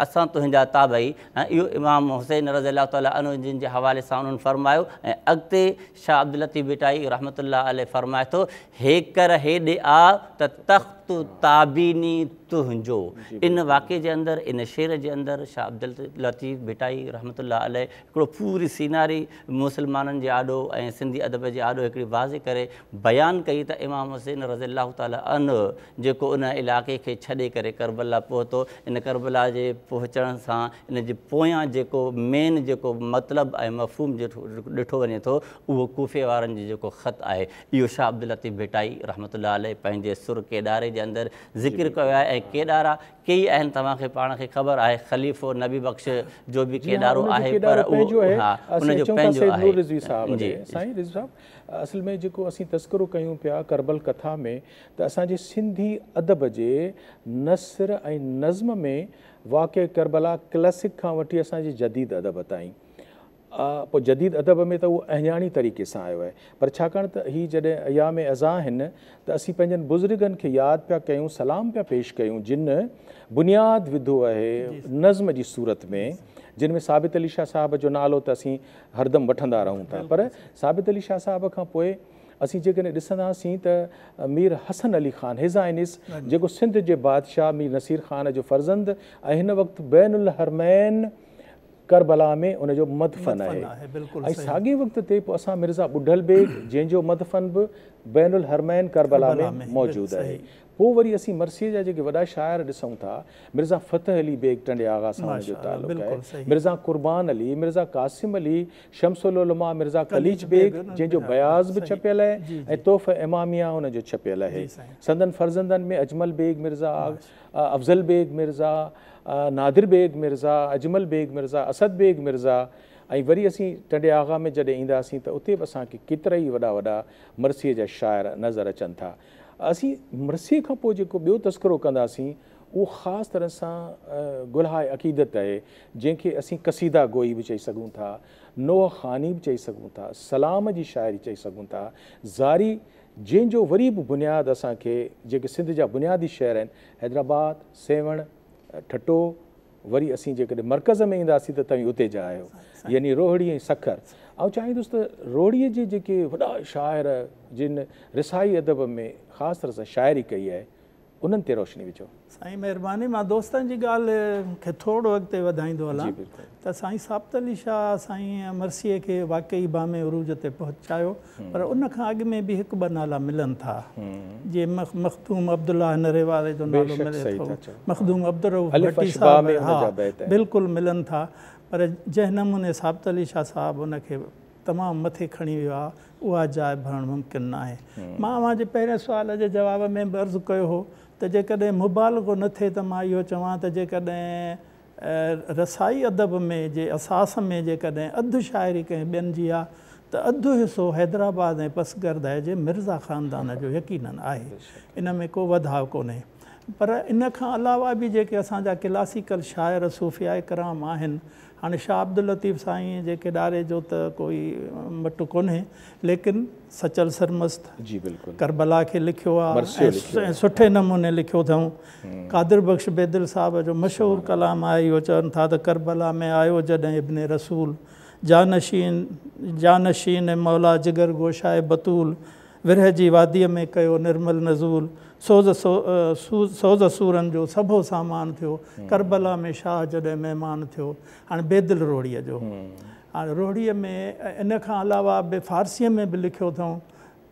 असां तुंहिंजा ताबई। ऐं इहो इमाम हुसैन रज़ी अल्लाह ताला अन्हु जिन जे हवाले सां उन्हनि फ़रमायो। ऐं अॻिते शाह अब्दुल लतीफ़ भिटाई रहमतुल्लाह अलैह फ़रमाए थो, हेकर हेॾे आ त तख़्तु ताबीनी तुंहिंजो। इन वाक़े जे अंदरि, इन शेर जे अंदरि शाह अब्दुल लतीफ़ भिटाई रहमतुल्लाह अलैह हिकिड़ो पूरी सीनारी मुस्लमाननि जे आॾो ऐं सिंधी अदब जे आॾो हिकिड़ी वाज़े करे बयानु कई त इमाम हुसैन रज़ी अल्लाह ताला अन्हु जेको उन इलाइक़े खे छॾे करे करबला पहुतो, इन करबला जे पहुचण सां इन जे पोयां जेको मेन जेको मतिलबु ऐं मफ़हूम ॾिठो वञे थो उहो कूफ़े वारनि जो जेको ख़त आहे, इहो शाह अब्दुल लतीफ़ भिटाई रहमतुल्लाह अलैह पंहिंजे सुर केॾारे जे अंदरि ज़िक्र कयो आहे। ऐं केॾारा कई आहिनि, तव्हांखे पाण खे ख़बर आहे, ख़लीफ़ो नबी बख़्श जो बि केॾारो आहे, पर उनजो पंहिंजो आहे। असल में जेको असीं तस्करो कयूं पिया करबल कथा में, त असांजे सिंधी अदब जे नसर ऐं नज़्म में वाक़े करबला क्लासिक खां वठी असांजे जदीद अदब ताईं, पोइ जदीद अदब में त उहो अहियाणी तरीक़े सां आयो आहे। पर छाकाणि त हीअ जॾहिं अयाम अज़ा आहिनि त असीं पंहिंजनि बुज़ुर्गनि खे यादि पिया कयूं, सलाम पिया पेश कयूं, जिन बुनियादु विधो आहे नज़्म जी सूरत में, जिन में साबित अली शाह साहिब जो नालो त असीं हरदम वठंदा रहूं था। पर साबित अली शाह साहिब खां पोइ असीं जेकॾहिं ॾिसंदासीं त मीर हसन अली ख़ान हिज़ाइनिस जेको सिंध जे बादशाह मीर नसीर ख़ान जो फ़र्ज़ंद ऐं हिन वक़्तु बैनुल हरमैन करबला में उनजो मदफ़न आहे। ऐं साॻे वक़्त ते पोइ असां मिर्ज़ा बुढल बेग जंहिंजो मदफ़न बि बैनुल हरमैन करबला में मौजूदु आहे। पोइ वरी असीं मरसीअ जा जेके वॾा शाइर ॾिसूं था, मिर्ज़ा फ़तह अली बेग टंडे आगा सां हुनजो तालुक़ु आहे, मिर्ज़ा क़ुर्बान अली, मिर्ज़ा क़ासिम अली, शमसुल उलमा मिर्ज़ा कलीच बेग जंहिंजो बयाज़ बि छपियल आहे ऐं तोहफ़ इमामिया हुनजो छपियल आहे। संदन फर्ज़ंदनि में अजमल बेग मिर्ज़ा, अफ़ज़ल बेग मिर्ज़ा, नादिर बेग मिर्ज़ा, अजमल बेग मिर्ज़ा, असद बेग मिर्ज़ा, ऐं वरी असीं टंडे आगा में जॾहिं ईंदासीं त उते बि असांखे केतिरा ई वॾा वॾा मरसीअ जा शाइर नज़र अचनि था। असीं मरसीअ खां पोइ जेको ॿियो तस्करो कंदासीं उहो ख़ासि तरह सां गुलहाए अक़ीदत आहे, जंहिंखे असीं क़सीदा गोई बि चई सघूं था, नोह ख़ानी बि चई सघूं था, सलाम जी शाइरी चई सघूं था, ज़ारी, जंहिंजो वरी बि बुनियादु असांखे जेके सिंध जा बुनियादी शहर आहिनि हैदराबाद, सेवण, ठटो, वरी असीं जेकॾहिं मर्कज़ में ईंदासीं त तव्हीं उते जा आहियो, यानी रोहड़ी ऐं सखर। ऐं चाहींदुसि त रोहड़ीअ जे जेके वॾा शाइर जिन रिसाई अदब में ख़ासि तरह सां शाइरी कई आहे उन्हनि ते रोशनी विझो। साईं महिरबानी, मां दोस्तनि जी ॻाल्हि खे थोरो अॻिते वधाईंदो हलां त साईं साबित अली शाह साईं मरसीअ खे वाक़ई बामे उरूज ते पहुचायो, पर उन खां अॻु में बि हिकु ॿ नाला मिलनि था, जीअं मखदूम अब्दुल्ला नरे वारे जो नालो मिले थो, मखदूम अब्दुर्रऊफ़ भट्टी साहब, हा बिल्कुलु मिलनि था, पर जंहिं नमूने साबित अली शाह साहिबु उनखे तमामु मथे खणी वियो आहे उहा जाइ भरणु मुमकिन न आहे। मां अव्हांजे पहिरें सुवाल जे जवाब में बि अर्ज़ु कयो हो त जेकॾहिं मुबालगो न थिए त मां इहो चवां त जेकॾहिं रसाई अदब में जे असास में जेकॾहिं अधु शाइरी कंहिं ॿियनि जी आहे त अधु हिसो हैदराबाद ऐं पसगर्द आहे जे मिर्ज़ा ख़ानदान जो यकीनन आहे, इन में को वधाउ कोन्हे। पर इन खां अलावा बि जेके असांजा क्लासिकल शाइर सूफ़िया कराम आहिनि, हाणे शाह अब्दुल लतीफ़ साईं जेके ॾारे जो त कोई मटु कोन्हे, लेकिन सचल सरमस्त जी बिल्कुलु करबला खे लिखियो आहे ऐं सुठे नमूने लिखियो अथऊं। कादिर बख़्श बेदिल साहब जो मशहूरु कलाम आहे, इहो चवनि था त करबला में आयो जॾहिं इब्ने रसूल, जानशीन मौला जिगर गोशाए बतूल, विरह जी वादीअ में कयो निर्मल नज़ूल, सोज़ सूरनि जो सभो सामान थियो, करबला में शाह जॾहिं महिमान थियो। हाणे बेदिल रोड़ीअ जो, हाणे रोड़ीअ में इन खां अलावा बि फ़ारसीअ में बि लिखियो अथऊं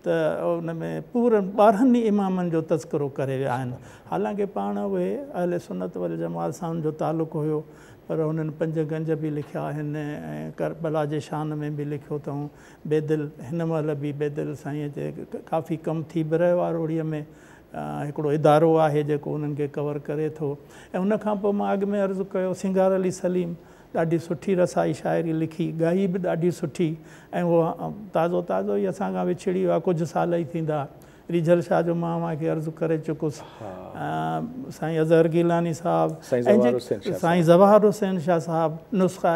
त उन में पूरनि 12 ई इमामनि जो तज़किरो करे विया आहिनि। हालांकि पाण उहे अहले सुन्नत वल जमात सां जो तालुक़ु हुयो, पर हुननि 5 गंज बि लिखिया आहिनि ऐं करबला जे शान में बि लिखियो अथऊं। बेदिल हिन महिल बि बेदिल साईं ते काफ़ी कमु थी बि रहियो आहे। रोड़ीअ में हिकिड़ो इदारो आहे जेको उन्हनि खे कवर करे थो। ऐं उनखां पोइ मां अॻु में अर्ज़ु कयो सिंगार अली सलीम ॾाढी सुठी रसाई शाइरी लिखी, ॻाई बि ॾाढी सुठी, ऐं उहो ताज़ो ई असां खां विछड़ी वियो आहे, कुझु साल ई थींदा। रिजल शाह जो मां अव्हांखे अर्ज़ु करे चुकुसि, साईं अज़हर गिलानी साहिबु, साईं ज़वाहर हुसैन शाह साहिबु, नुस्ख़ा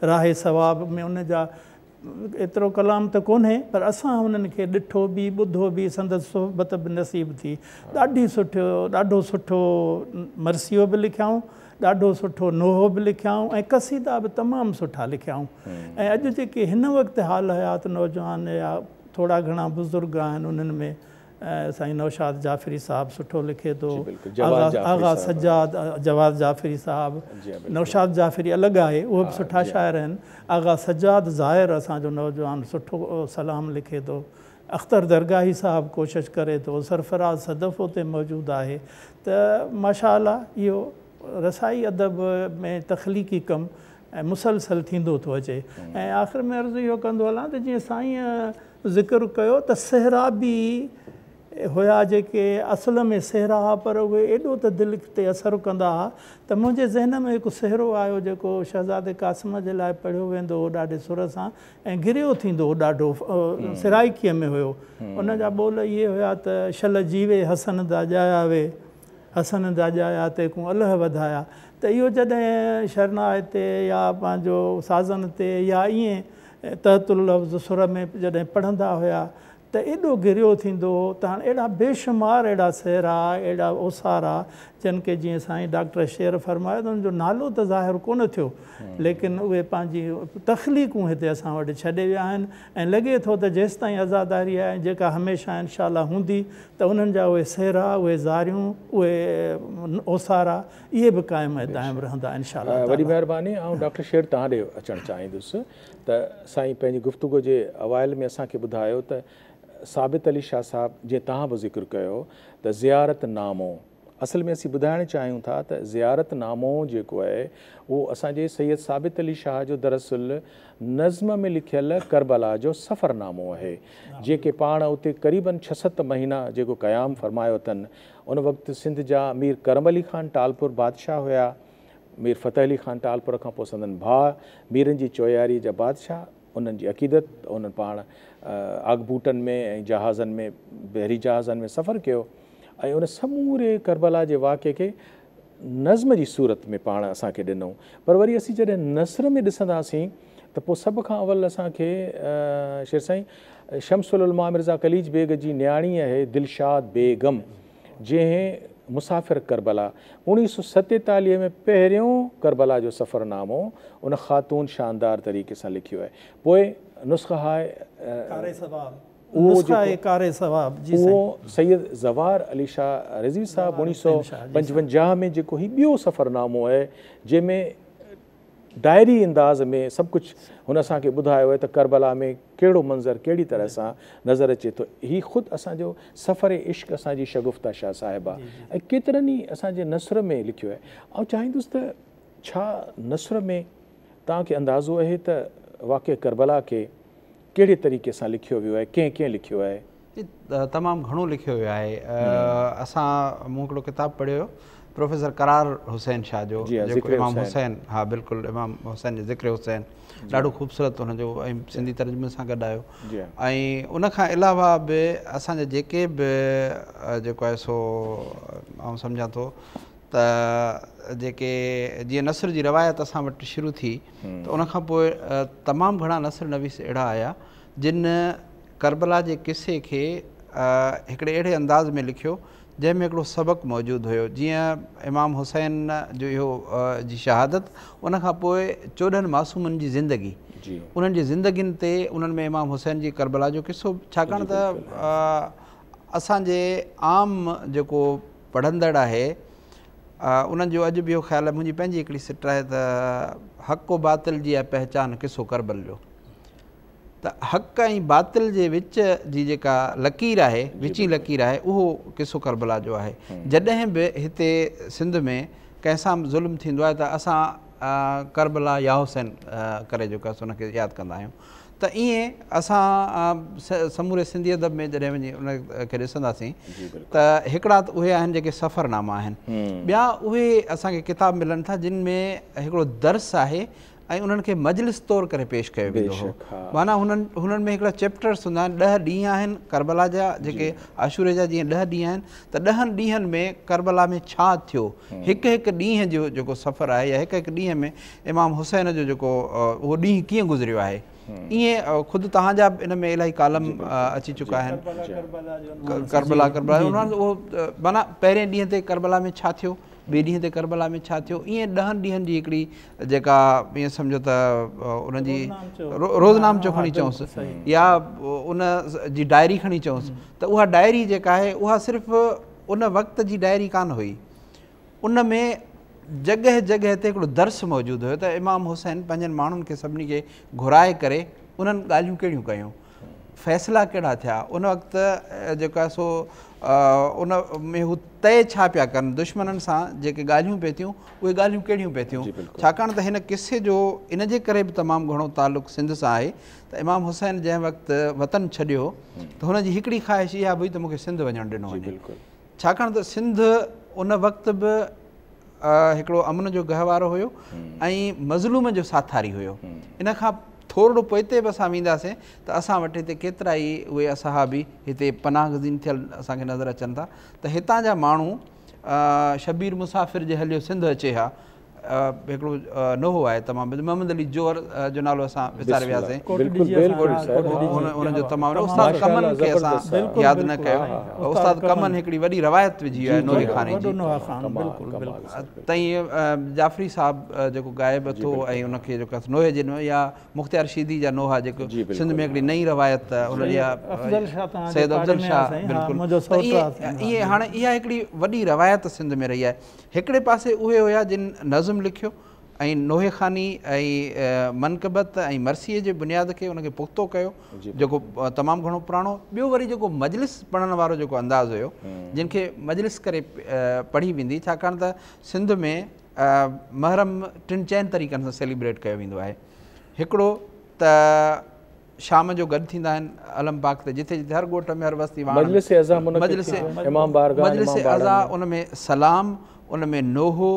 राहे सवाब में उन जा एतिरो कलाम त कोन्हे, पर असां हुननि खे ॾिठो बि ॿुधो बि, संदसि सोहबत बि नसीब थी। ॾाढो सुठो मरसियो बि लिखियाऊं, ॾाढो सुठो नोहो बि लिखियाऊं ऐं क़सीदा बि तमामु सुठा लिखियाऊं। ऐं अॼु जेके हिन वक़्तु हाल हयात नौजवान या थोरा घणा बुज़ुर्ग आहिनि, उन्हनि में साईं नौशाद जाफ़री साहिबु सुठो लिखे थो, आगा सज्जाद जवाद जाफ़री साहिबु, नौशाद जाफ़री अलॻि आहे, उहे बि सुठा शाइर आहिनि। आगा सज्जाद ज़ाहिर असांजो नौजवान सुठो सलाम लिखे थो। अख़्तर दरगाही साहिबु कोशिशि करे थो, सरफराज़ सदफ़ उते मौजूदु आहे। त माशाअल्लाह इहो रसाई अदब में तख़लीक़ी कमु ऐं मुसलसल थींदो थो अचे। ऐं आख़िर में अर्ज़ु इहो कंदो हलां त जीअं साईं ज़िक्र कयो त सहराबी हुया जेके असल में सहरा हुआ, पर उहे एॾो त दिलि ते असरु कंदा हुआ त मुंहिंजे ज़हन में हिकु सहरो आयो जेको शहज़ादे क़ासिम जे लाइ पढ़ियो वेंदो हो ॾाढे सुर सां ऐं गिरियो थींदो हो, ॾाढो सिराइकीअ में हुयो। उन जा ॿोल इहे हुया त शल जीवे हसन दा ॼाया वे, हसन दा ॼाया ते को अलह वधाया। त इहो जॾहिं शरनाए ते या पंहिंजो साज़न ते या ईअं तहतुल लफ़्ज़ सुर में जॾहिं पढ़ंदा हुया त एॾो गिरियो थींदो हो त हाणे अहिड़ा बेशुमार अहिड़ा सहरा अहिड़ा ओसारा जिन खे जीअं साईं डॉक्टर शेर फरमायो त हुनजो नालो त ज़ाहिर कोन थियो, लेकिन उहे पंहिंजी तख़लीक़ूं हिते असां वटि छॾे विया आहिनि। ऐं लॻे थो त जेसि ताईं आज़ादारी आहे जेका हमेशह इनशाअल्लाह हूंदी त उन्हनि जा उहे सहरा, उहे ज़ारियूं, उहे ओसारा इहे बि क़ाइमु दाइमु रहंदा इनशाअल्लाह। वॾी महिरबानी। ऐं डॉक्टर शेर तव्हां ॾे अचणु चाहींदुसि त साईं पंहिंजी गुफ़्तगू जे अवाइल में असांखे ॿुधायो त साबित अली शाह साहब जे तव्हां बि ज़िक्र कयो त ज़ियारत नामो, असल में असीं ॿुधाइणु चाहियूं था त ज़ियारत नामो जेको आहे उहो असांजे सैयद साबित अली शाह जो दरअसल नज़्म में लिखियल करबला जो सफ़रनामो आहे, जेके पाण उते क़रीबन 6-7 महीना जेको क़याम फरमायो अथनि। उन वक़्तु सिंध जा मीर करम अली ख़ान टालपुर बादशाह हुया, मीर फ़तेह अली ख़ान टालपुर खां पोइ संदन भाउ मीरनि जी चौयारी जा बादशाह, उन्हनि जी अक़ीदत, उन्हनि पाण आगबूटनि में ऐं जहाज़नि में, बहरी जहाज़नि में सफ़र कयो ऐं उन समूरे करबला जे वाक़े खे नज़्म जी सूरत में पाण असांखे ॾिनऊं। पर वरी असीं जॾहिं नसर में ॾिसंदासीं त पोइ सभ खां अवल असांखे शेर साईं शमसुल उलमा मिर्ज़ा कलीज बेग जी न्याणी आहे दिलशाद बेगम, जंहिं मुसाफ़िर करबला 1947 में पहिरियों करबला जो सफ़रनामो उन ख़ातून शानदार तरीक़े सां लिखियो आहे। पोइ नुस्ख़ा आहे उहो सैयद ज़वार अली शाह रिज़वी साहब 1955 में जेको ही ॿियो सफ़रनामो आहे, जंहिंमें डायरी अंदाज़ में सभु कुझु हुन असांखे ॿुधायो आहे त करबला में कहिड़ो मंज़र कहिड़ी तरह सां नज़र अचे थो। हीउ ख़ुदि असांजो सफ़र इश्क़ असांजी शगुफ़्ता शाह साहिबा ऐं केतिरनि ई असांजे नसर में लिखियो आहे। ऐं चाहींदुसि त छा नसर में तव्हांखे अंदाज़ो आहे त वाक़ई करबला खे कहिड़े तरीक़े सां लिखियो वियो आहे, कंहिं कीअं लिखियो आहे? तमामु घणो लिखियो वियो आहे। असां मूं हिकिड़ो किताबु पढ़ियो प्रोफेसर करार हुसैन शाह जो, जेको इमाम हुसैन, हा बिल्कुलु इमाम हुसैन जो ज़िक्र हुसैन, ॾाढो ख़ूबसूरत हुनजो ऐं सिंधी तर्जुमे सां गॾु आयो। ऐं उनखां अलावा बि असांजा जेके बि जेको आहे सो आउं सम्झां थो त जेके जीअं नसर जी रवायत असां वटि शुरू थी त उनखां पोइ तमामु घणा नसर नवीस अहिड़ा आया जिन करबला जे किसे खे हिकिड़े अहिड़े अंदाज़ में लिखियो जंहिंमें हिकिड़ो सबक़ु मौजूदु हुयो। जीअं इमाम हुसैन जो इहो जी शहादत, उनखां पोइ 14 मासूमनि जी ज़िंदगी, उन्हनि जी ज़िंदगियुनि ते उन्हनि में इमाम हुसैन जी करबला जो किसो, छाकाणि त असांजे आम जेको पढ़ंदड़ आहे उन्हनि जो अॼु बि इहो ख़्यालु आहे, मुंहिंजी पंहिंजी हिकिड़ी सिट आहे त हक़ व बातिल जी आहे पहचान किसो करबल जो। त हक़ ऐं बातिल जे विच जी जेका लकीर आहे, विची लकीर आहे, उहो किसो करबला जो आहे। जॾहिं बि हिते सिंध में कंहिंसां ज़ुल्म थींदो आहे त असां करबला या हुसैन करे जेको आहे उनखे यादि कंदा आहियूं। त ईअं असां समूरे सिंधी अदब में जॾहिं वञी उनखे ॾिसंदासीं त हिकिड़ा त उहे आहिनि जेके सफ़रनामा आहिनि, ॿिया उहे असांखे किताब मिलनि था जिन में हिकिड़ो दर्स आहे ऐं उन्हनि खे मजलिस तौरु करे पेश कयो वेंदो हो। माना हुननि में हिकिड़ा चैप्टर्स हूंदा आहिनि, 10 ॾींहं आहिनि करबला जा, जेके आशूरे जा जीअं 10 ॾींहं आहिनि, त 10 ॾींहंनि में करबला में छा थियो, हिकु हिकु ॾींहं जो जेको सफ़र आहे या हिकु हिकु ॾींहं में इमाम हुसैन जो जेको उहो ॾींहुं कीअं गुज़रियो आहे। ईअं ख़ुदि तव्हांजा बि इन में इलाही कालम अची चुका आहिनि, करबला उन्हनि उहो माना पहिरें ॾींहं ते करबला में छा थियो, ॿिए ॾींहं ते करबला में छा थियो, ईअं 10 ॾींहंनि जी हिकिड़ी जेका ईअं सम्झो त उनजी रोज़नामचो खणी चऊंसि या उन जी डायरी खणी चऊंसि, त उहा डायरी जेका आहे उहा सिर्फ़ु उन वक़्त जी डायरी कान हुई, उन में जॻह जॻह ते हिकिड़ो दर्स मौजूदु हुयो त इमाम हुसैन पंहिंजनि माण्हुनि खे सभिनी खे घुराए करे उन्हनि ॻाल्हियूं कहिड़ियूं कयूं, फ़ैसिला कहिड़ा थिया, उन वक़्तु जेको आहे सो उन में हू तय छा पिया कनि, दुश्मननि सां जेके ॻाल्हियूं पिए थियूं उहे ॻाल्हियूं कहिड़ियूं पिए थियूं। छाकाणि त हिन किसे जो इन जे करे बि तमामु घणो तालुक़ु सिंध सां आहे त इमाम हुसैन जंहिं वक़्तु वतन छॾियो त हुनजी हिकिड़ी ख़्वाहिश इहा हुई त मूंखे सिंध वञणु ॾिनो वञे, छाकाणि त सिंध उन वक़्तु बि हिकिड़ो अमन जो गहवारो हुयो ऐं मज़लूम जो साथारी हुयो। इन खां थोरो पोइते बि असां वेंदासीं त असां वटि हिते केतिरा ई उहे असहाबी हिते पनाह गज़ीन थियल असांखे नज़र अचनि था। त हितां जा माण्हू शबीर मुसाफ़िर जे हलियो सिंध अचे हा, हिकिड़ो नोहो आहे तमामु, मोहम्मद अली जोहर जो नालो असां विसारे वियासीं, हुनजो तमामु उस्ताद कमन खे असां यादि न कयो, उस्ताद कमन हिकिड़ी वॾी रवायत विझी आहे नूरी खाने जी। तईं जाफ़री साहब जेको गाइब थियो ऐं उनखे जेको नोहे जे या मुख़्तियार शीदी जा नोहा जेको सिंध में हिकिड़ी नई रवायत हुनजी सैयद अफ़ज़ल शाह, बिल्कुलु ईअं हाणे इहा हिकिड़ी वॾी रवायत सिंध में रही आहे। हिकिड़े पासे उहे हुया जिन नज़म लिखियो, ऐं नोहे ख़ानी ऐं मनक़बत ऐं मर्सीअ जे बुनियाद खे उनखे पुख़्तो कयो जेको तमामु घणो पुराणो। ॿियो वरी जेको मजलिस पढ़ण वारो जेको अंदाज़ हुयो जिन खे मजलिस करे पढ़ी वेंदी, छाकाणि त सिंध में महरम 3-4 तरीक़नि सां सेलिब्रेट कयो वेंदो आहे। हिकिड़ो त शाम जो गॾु थींदा आहिनि अलम पाक ते, जिथे जिथे हर ॻोठ में हर बस्ती मजलिस अज़ा, उन में सलाम, उन में नोहो,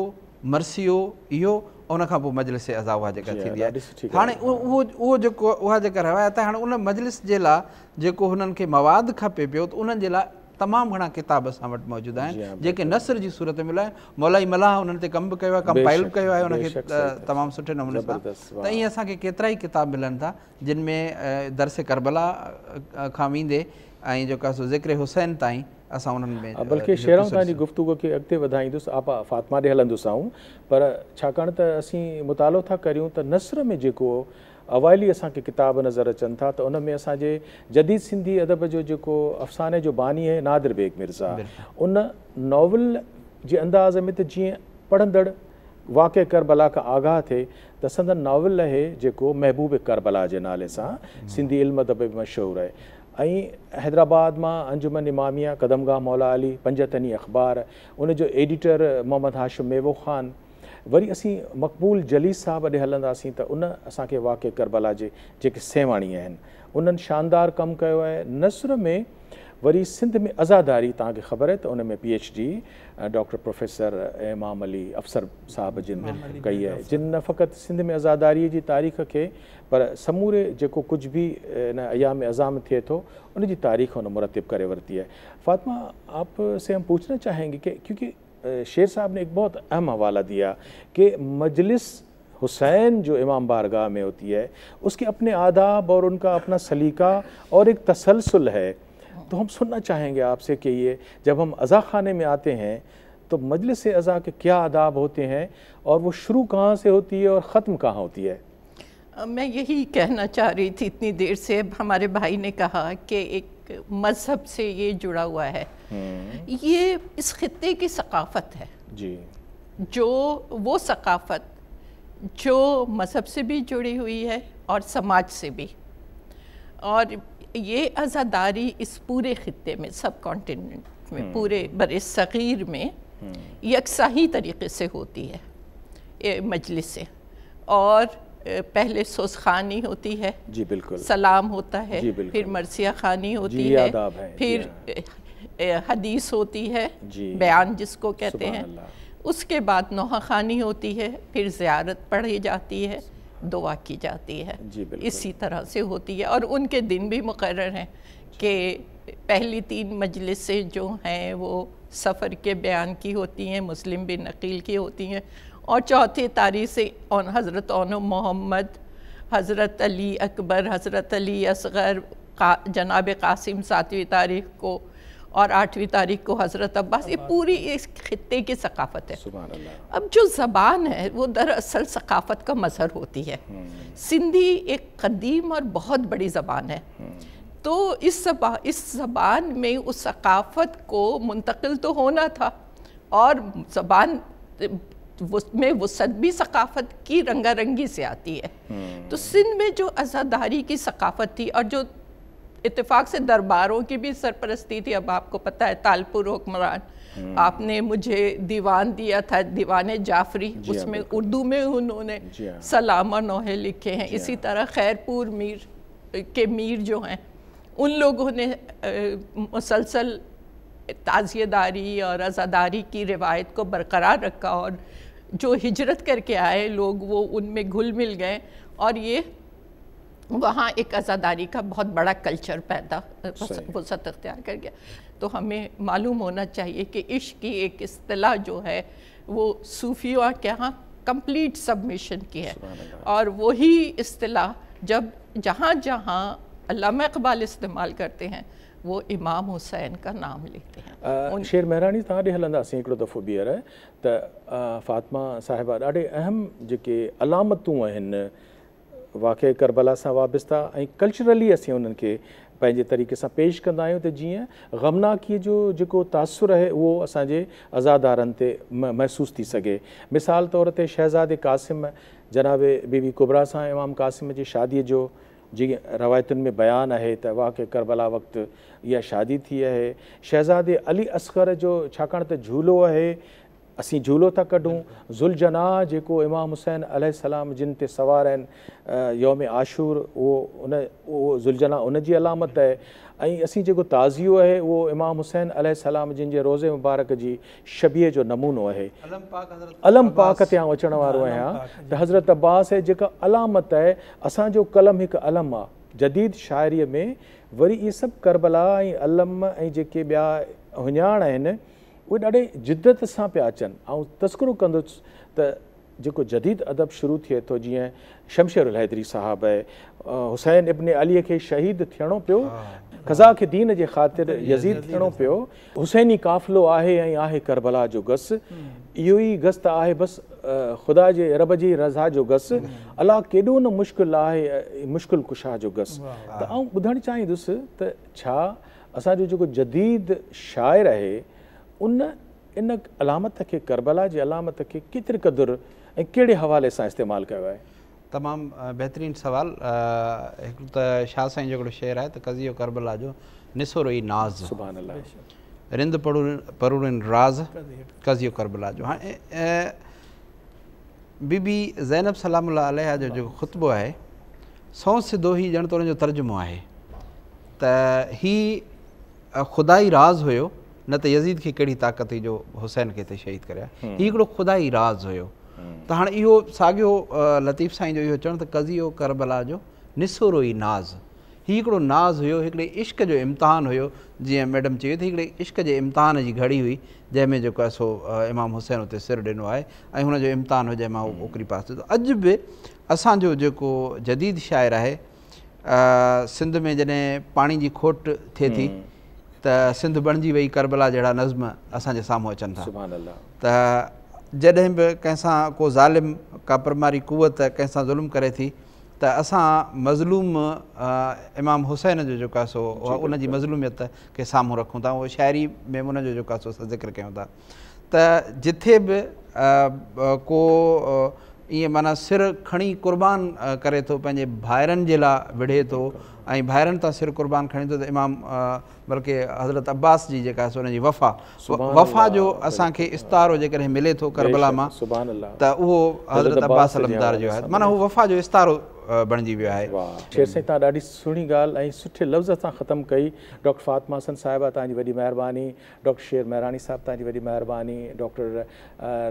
मर्सियो, इहो उन खां पोइ मजलिस अज़ा उहा जेका थींदी आहे। हाणे उहो जेको उहा जेका रवायत आहे, हाणे उन मजलिस जे लाइ जेको हुननि खे मवाद खपे पियो, त उन्हनि जे लाइ तमामु घणा किताब असां वटि मौजूदु आहिनि जेके नसर जी सूरत में मिला आहिनि। मौलाई मलाह उन्हनि ते कमु बि कयो आहे, कंपाइल बि कयो आहे उनखे तमामु सुठे नमूने सां। त ईअं असांखे केतिरा ई किताब मिलनि था जिन में दरस करबला खां वेंदे ऐं जेका सो ज़िक्र हुसैन ताईं असां उन्हनि में बल्कि शेराऊं तव्हांजी गुफ़्तगू खे अॻिते वधाईंदुसि, आपा फ़ातिमा ॾे हलंदुसि आऊं, पर छाकाणि त असीं मुतालो था करियूं त नसर में जेको अवाइली असांखे किताब नज़र अचनि था, त उन में असांजे जदीद सिंधी अदब जो जेको अफ़साने जो बानी आहे नादिर बेग मिर्ज़ा, उन नॉवल जे अंदाज़ में त जीअं पढ़ंदड़ वाक़े करबला खां आगाह थिए, त संदन नॉवल आहे जेको महबूब करबला जे नाले सां सिंधी इल्म अदब में मशहूरु आहे। ऐं हैदराबाद मां अंजुमन इमामिया, कदमगाह मौला अली, पंजतनी अख़बार, उनजो एडिटर मोहम्मद हाशिम मेवो ख़ान। वरी असीं मक़बूल जलीस साहब ॾे हलंदासीं त उन असांखे वाक़े करबला जे जेके सेवाणी आहिनि उन्हनि शानदार कमु कयो आहे। नसर में वरी सिंध में अज़ादारी तव्हांखे ख़बर आहे त उन में PhD डॉक्टर प्रोफेसर इमाम अली अफ़सर साहब जिन कई आहे, जिन न फ़क़ति सिंध में अज़ादारीअ जी तारीख़ खे पर समूरे जेको कुझु बि इन अयाम अज़ाम थिए थो उन जी तारीख़ उन मुरतिब करे वरिती है। फातिमा, आप से हम पूछना चाहेंगे कि क्योंकि शेर साहब ने एक बहुत अहम हवाला दिया कि मजलिस हुसैन जो इमाम बारगाह में होती है उसके अपने आदाब और उनका अपना सलीका और एक तसलसल है। तो हम सुनना चाहेंगे आपसे कि ये जब हम अज़ा खाने में आते हैं तो मजलिस अज़ा के क्या आदाब होते हैं और वो शुरू कहाँ से होती है और ख़त्म कहाँ होती है? मैं यही कहना चाह रही थी इतनी देर से। हमारे भाई ने कहा कि एक मज़हब से ये जुड़ा हुआ है, ये इस खित्ते की सकाफ़त है जी, जो वो सकाफ़त जो मज़हब से भी जुड़ी हुई है और समाज से भी। और ये अज़ादारी इस पूरे खित्ते में, सब कॉन्टिनेंट में, पूरे बरे सग़ीर में यकसा ही तरीक़े से होती है ये मजलिस से। और पहले सोसखानी होती है जी, बिल्कुल, सलाम होता है, फिर मरसिया खानी होती है, फिर हदीस होती है, बयान जिसको कहते हैं, उसके बाद नोहा खानी होती है, फिर ज़ियारत पढ़ी जाती है, दुआ की जाती है, इसी तरह से होती है। और उनके दिन भी मुकर्रर हैं कि पहली 3 मजलिसें जो हैं वो सफ़र के बयान की होती हैं, मुस्लिम बिन नकील की होती हैं, और चौथी तारीख से हज़रत मोहम्मद, हज़रत अली अकबर, हज़रत अली असग़र, जनाब कासिम 7वीं तारीख को, और 8वीं तारीख को हज़रत अब्बास। ये पूरी इस खित्ते की सकाफ़त है। अब जो ज़बान है वो दरअसल सकाफ़त का मज़हर होती है। सिंधी एक क़दीम और बहुत बड़ी ज़बान है, तो इस ज़बान में उस सकाफ़त को मुंतकिल तो होना था, और ज़बान में वसत भी सकाफ़त की रंगारंगी से आती है। तो सिंध में जो अज़ादारी की सकाफ़त थी, और जो इत्तेफाक से दरबारों की भी सरपरस्ती थी। अब आपको पता है तालपुर हुक्मरान, आपने मुझे दीवान दिया था, दीवान जाफरी, उसमें उर्दू में उन्होंने सलाम और नोहे लिखे हैं। इसी तरह खैरपुर मीर के मीर जो हैं उन लोगों ने मुसलसल ताज़ियेदारी और अज़ादारी की रिवायत को बरकरार रखा, और जो हिजरत करके आए लोग वो उनमें घुल मिल गए, और ये वहाँ एक अज़ादारी का बहुत बड़ा कल्चर पैदा वसत अख्तियार कर गया। तो हमें मालूम होना चाहिए कि इश्क की एक इस्तिलाह जो है वो सूफियों के यहाँ कंप्लीट सबमिशन की है, और वही इस्तिलाह जब जहाँ जहाँ अल्लामा इक़बाल इस्तेमाल करते हैं वो इमाम हुसैन का नाम लेते हैं। शेर महरानी तव्हां ॾे हलंदासीं हिकिड़ो दफ़ो ॿीहर त फ़ातिमा साहिबा ॾाढे अहम जेके अलामतूं आहिनि वाक़ई करबला सां वाबस्ता ऐं कल्चरली असीं उन्हनि खे पंहिंजे तरीक़े सां पेश कंदा आहियूं त जीअं ग़मनाकीअ जो जेको तासुरु आहे उहो असांजे अज़ादारनि ते महसूसु थी सघे। मिसाल तौर ते शहज़ादे क़ासिम जनाबे बीबी कुबरा सां इमाम क़ासिम जी शादीअ जो जीअं रवायतुनि में बयानु आहे त वाक़ई करबला वक़्तु इहा शादी थी आहे। शहज़ादे अली असगर जो छाकाणि त झूलो आहे, असीं झूलो था कढूं। ज़ुलजना जेको इमाम हुसैन अलैहिस्सलाम जिन ते सवार आहिनि यौम आशूर, उहो ज़ुलजना उन जी अलामत आहे। ऐं असीं जेको ताज़ियो आहे उहो इमाम हुसैन अलैहिस्सलाम जिन जे रोज़े मुबारक जी शबीह जो नमूनो आहे। अलम पाक ते आउं अचण वारो आहियां त हज़रत अब्बास आहे जेका अलामत आहे। असांजो कलम हिकु अलम आहे। जदीद शाइरीअ में वरी इहे सभु करबला ऐं अलम ऐं जेके ॿिया हुञाण आहिनि उहे ॾाढे जिदत सां पिया अचनि। ऐं तस्करो कंदुसि त जेको जदीद अदब शुरू थिए थो, जीअं शमशेर हैदरी साहब आहे, हुसैन इब्न अलीअ खे शहीद थियणो पियो, क़ज़ा खे दीन जे ख़ातिर यज़ीद थियणो पियो। हुसैनी काफ़िलो आहे ऐं आहे करबला जो गस, इहो ई गस त आहे बसि ख़ुदा जे रब जी रज़ा जो गस, अलाह केॾो न मुश्किल आहे मुश्किल कुशा जो गस। त आउं ॿुधणु चाहींदुसि त छा असांजो जेको जदीद शाइर आहे इन अलामत खे, करबला जी अलामत खे केतिरे क़दुरु ऐं कहिड़े हवाले सां इस्तेमालु कयो आहे? तमामु बहितरीनु सवाल। हिकु त शाह साईं जो हिकिड़ो शेर आहे त कज़ियो करबला जो निसोरो ई नाज़, सुभान अल्लाह, रिंद परुड़िन राज़ कज़ियो करबला जो। हाणे बीबी ज़ैनब सलामुल्लाह अलैहा जो जेको ख़ुतबो आहे सौ सिधो ई ॼण त उनजो तर्जुमो आहे त ही ख़ुदाई राज़ हुयो, न त यज़ीद खे कहिड़ी ताक़त हुई जो हुसैन खे हिते शहीद करे। हीउ हिकिड़ो ख़ुदाई राज़ हुयो। त हाणे इहो साॻियो लतीफ़ साईं जो इहो चवणु त कज़ियो करबला जो निसोरो ई नाज़, हीउ हिकिड़ो नाज़ हुयो, हिकिड़े इश्क जो इम्तिहान हुयो। जीअं मैडम चयो त हिकिड़े इश्क जे इम्तिहान जी घड़ी हुई जंहिंमें जेको आहे सो इमाम हुसैन उते सिर ॾिनो आहे ऐं हुनजो इम्तिहान हुओ जंहिंमां उहो ओकरी पास थियो। अॼु बि असांजो जेको जदीद शाइर आहे, सिंध में जॾहिं पाणी जी खोट थिए थी त सिंध बणिजी वई, करबला जहिड़ा नज़्म असांजे साम्हूं अचनि था। त जॾहिं बि कंहिंसां को ज़ालिम का परमारी कुवत कंहिंसां ज़ुल्म करे थी त असां मज़लूम इमाम हुसैन जो जेको आहे सो उन जी मज़लूमियत खे साम्हूं रखूं था, उहो शाइरी में उनजो जेको आहे सो ज़िक्र कयूं था। त जिथे बि को ईअं माना सिर खणी क़ुर्बान करे थो, पंहिंजे भाइरनि जे लाइ विढ़े थो ऐं भाइरनि तां सिर क़ुर्बान खणी थो, त इमाम बल्कि हज़रत अब्बास जी जेका आहे हुनजी वफ़ा जो असांखे इस्तारो जेकॾहिं मिले थो करबला मां त उहो हज़रत अब्बास अलमदार जो आहे। माना हू वफ़ा जो इस्तारो बणिजी वियो आहे। शेर साईं तव्हां ॾाढी सुहिणी ॻाल्हि ऐं सुठे लफ़्ज़ सां ख़तमु कई। डॉक्टर फातिमा हसन साहिबा तव्हांजी वॾी महिरबानी, डॉक्टर शेर महरानी साहिबु तव्हांजी वॾी महिरबानी, डॉक्टर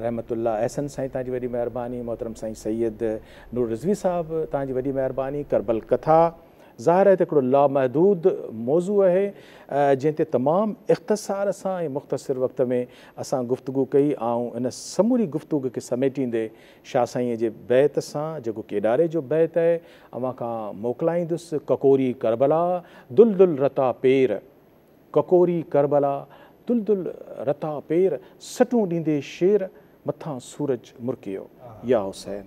रहमतुल्लाह अहसन साईं तव्हांजी वॾी महिरबानी, मोहतरम साईं सैयद नूर रिज़वी साहिबु तव्हांजी वॾी महिरबानी। करबल कथा ज़ाहिर आहे त हिकिड़ो लामहदूद मौज़ू आहे जंहिं ते तमामु इख़्तिसार सां ऐं मुख़्तसिर वक़्त में असां गुफ़्तगू कई। ऐं इन समूरी गुफ़्तगू खे समेटींदे शाह साईं जे बैत सां जेको केॾारे जो बैत आहे अव्हां खां मोकिलाईंदुसि। ककोरी करबला दुल दुल रता पेर, ककोरी करबला दुल दुल रता पेर, सटूं ॾींदे शेर मथां सूरज मुर्कियो, या हुसैन।